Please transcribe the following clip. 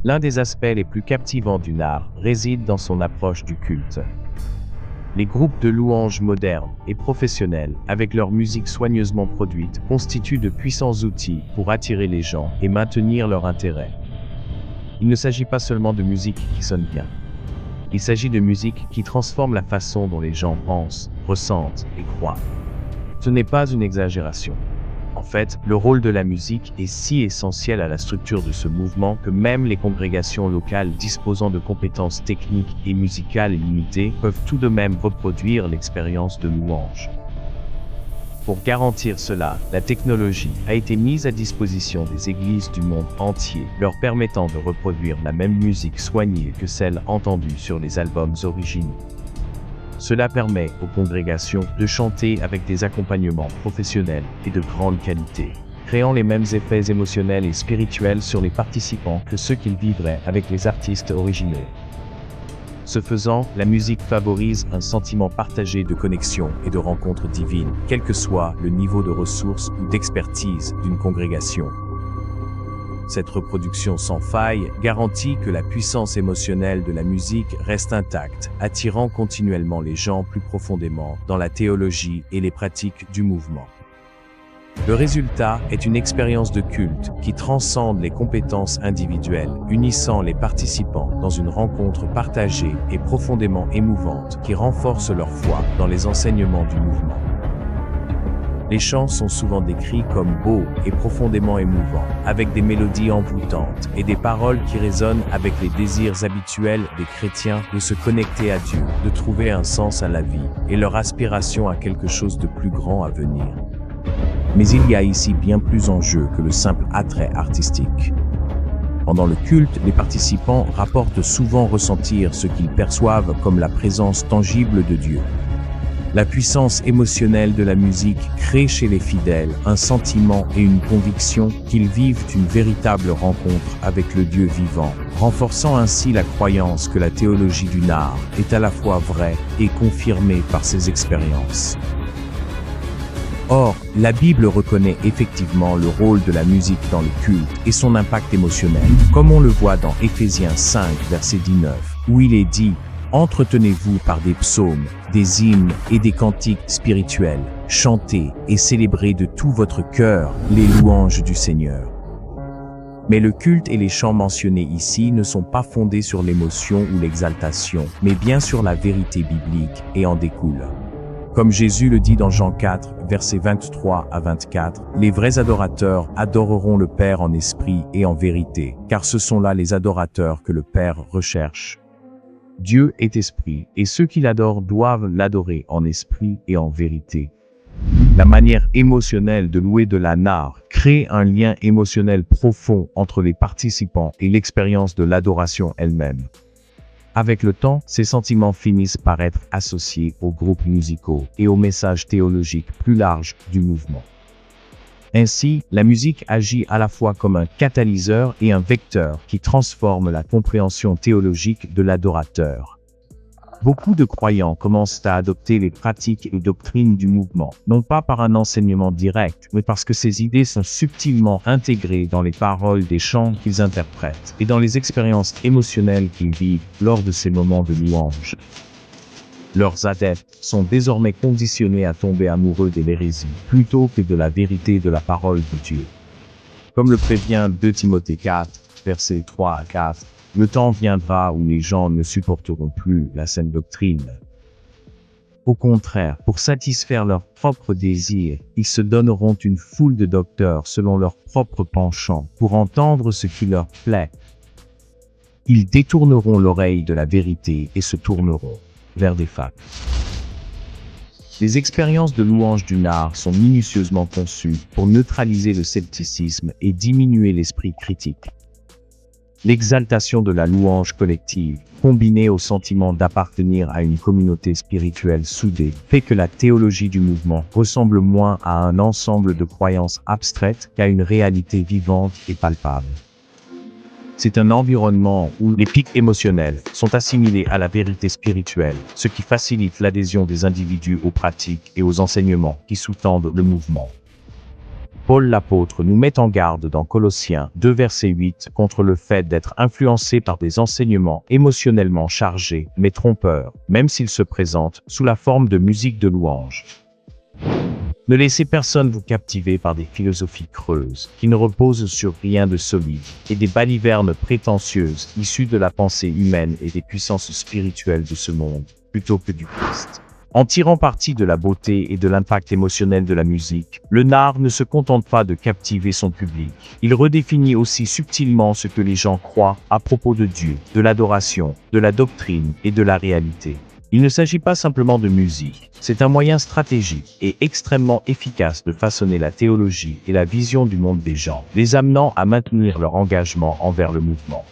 L'un des aspects les plus captivants du art réside dans son approche du culte. Les groupes de louanges modernes et professionnels, avec leur musique soigneusement produite, constituent de puissants outils pour attirer les gens et maintenir leur intérêt. Il ne s'agit pas seulement de musique qui sonne bien. Il s'agit de musique qui transforme la façon dont les gens pensent, ressentent et croient. Ce n'est pas une exagération. En fait, le rôle de la musique est si essentiel à la structure de ce mouvement que même les congrégations locales disposant de compétences techniques et musicales limitées peuvent tout de même reproduire l'expérience de louange. Pour garantir cela, la technologie a été mise à disposition des églises du monde entier, leur permettant de reproduire la même musique soignée que celle entendue sur les albums originaux. Cela permet aux congrégations de chanter avec des accompagnements professionnels et de grande qualité, créant les mêmes effets émotionnels et spirituels sur les participants que ceux qu'ils vivraient avec les artistes originaux. Ce faisant, la musique favorise un sentiment partagé de connexion et de rencontre divine, quel que soit le niveau de ressources ou d'expertise d'une congrégation. Cette reproduction sans faille garantit que la puissance émotionnelle de la musique reste intacte, attirant continuellement les gens plus profondément dans la théologie et les pratiques du mouvement. Le résultat est une expérience de culte qui transcende les compétences individuelles, unissant les participants dans une rencontre partagée et profondément émouvante qui renforce leur foi dans les enseignements du mouvement. Les chants sont souvent décrits comme beaux et profondément émouvants, avec des mélodies envoûtantes et des paroles qui résonnent avec les désirs habituels des chrétiens de se connecter à Dieu, de trouver un sens à la vie et leur aspiration à quelque chose de plus grand à venir. Mais il y a ici bien plus en jeu que le simple attrait artistique. Pendant le culte, les participants rapportent souvent ressentir ce qu'ils perçoivent comme la présence tangible de Dieu. La puissance émotionnelle de la musique crée chez les fidèles un sentiment et une conviction qu'ils vivent une véritable rencontre avec le Dieu vivant, renforçant ainsi la croyance que la théologie du art est à la fois vraie et confirmée par ces expériences. Or, la Bible reconnaît effectivement le rôle de la musique dans le culte et son impact émotionnel, comme on le voit dans Éphésiens 5, verset 19, où il est dit « Entretenez-vous par des psaumes, des hymnes et des cantiques spirituels, chantez et célébrez de tout votre cœur les louanges du Seigneur. » Mais le culte et les chants mentionnés ici ne sont pas fondés sur l'émotion ou l'exaltation, mais bien sur la vérité biblique et en découlent. Comme Jésus le dit dans Jean 4, versets 23 à 24, « Les vrais adorateurs adoreront le Père en esprit et en vérité, car ce sont là les adorateurs que le Père recherche. Dieu est esprit, et ceux qui l'adorent doivent l'adorer en esprit et en vérité. » La manière émotionnelle de louer de l'art crée un lien émotionnel profond entre les participants et l'expérience de l'adoration elle-même. Avec le temps, ces sentiments finissent par être associés aux groupes musicaux et au message théologique plus large du mouvement. Ainsi, la musique agit à la fois comme un catalyseur et un vecteur qui transforme la compréhension théologique de l'adorateur. Beaucoup de croyants commencent à adopter les pratiques et doctrines du mouvement, non pas par un enseignement direct, mais parce que ces idées sont subtilement intégrées dans les paroles des chants qu'ils interprètent et dans les expériences émotionnelles qu'ils vivent lors de ces moments de louange. Leurs adeptes sont désormais conditionnés à tomber amoureux de l'hérésie, plutôt que de la vérité de la parole de Dieu. Comme le prévient 2 Timothée 4, versets 3 à 4, le temps viendra où les gens ne supporteront plus la saine doctrine. Au contraire, pour satisfaire leurs propres désirs, ils se donneront une foule de docteurs selon leur propre penchant pour entendre ce qui leur plaît. Ils détourneront l'oreille de la vérité et se tourneront vers des fables. Les expériences de louange du art sont minutieusement conçues pour neutraliser le scepticisme et diminuer l'esprit critique. L'exaltation de la louange collective, combinée au sentiment d'appartenir à une communauté spirituelle soudée, fait que la théologie du mouvement ressemble moins à un ensemble de croyances abstraites qu'à une réalité vivante et palpable. C'est un environnement où les pics émotionnels sont assimilés à la vérité spirituelle, ce qui facilite l'adhésion des individus aux pratiques et aux enseignements qui sous-tendent le mouvement. Paul l'apôtre nous met en garde dans Colossiens 2 verset 8 contre le fait d'être influencé par des enseignements émotionnellement chargés mais trompeurs, même s'ils se présentent sous la forme de musique de louange. Ne laissez personne vous captiver par des philosophies creuses, qui ne reposent sur rien de solide, et des balivernes prétentieuses issues de la pensée humaine et des puissances spirituelles de ce monde, plutôt que du Christ. En tirant parti de la beauté et de l'impact émotionnel de la musique, le nard ne se contente pas de captiver son public. Il redéfinit aussi subtilement ce que les gens croient à propos de Dieu, de l'adoration, de la doctrine et de la réalité. Il ne s'agit pas simplement de musique, c'est un moyen stratégique et extrêmement efficace de façonner la théologie et la vision du monde des gens, les amenant à maintenir leur engagement envers le mouvement.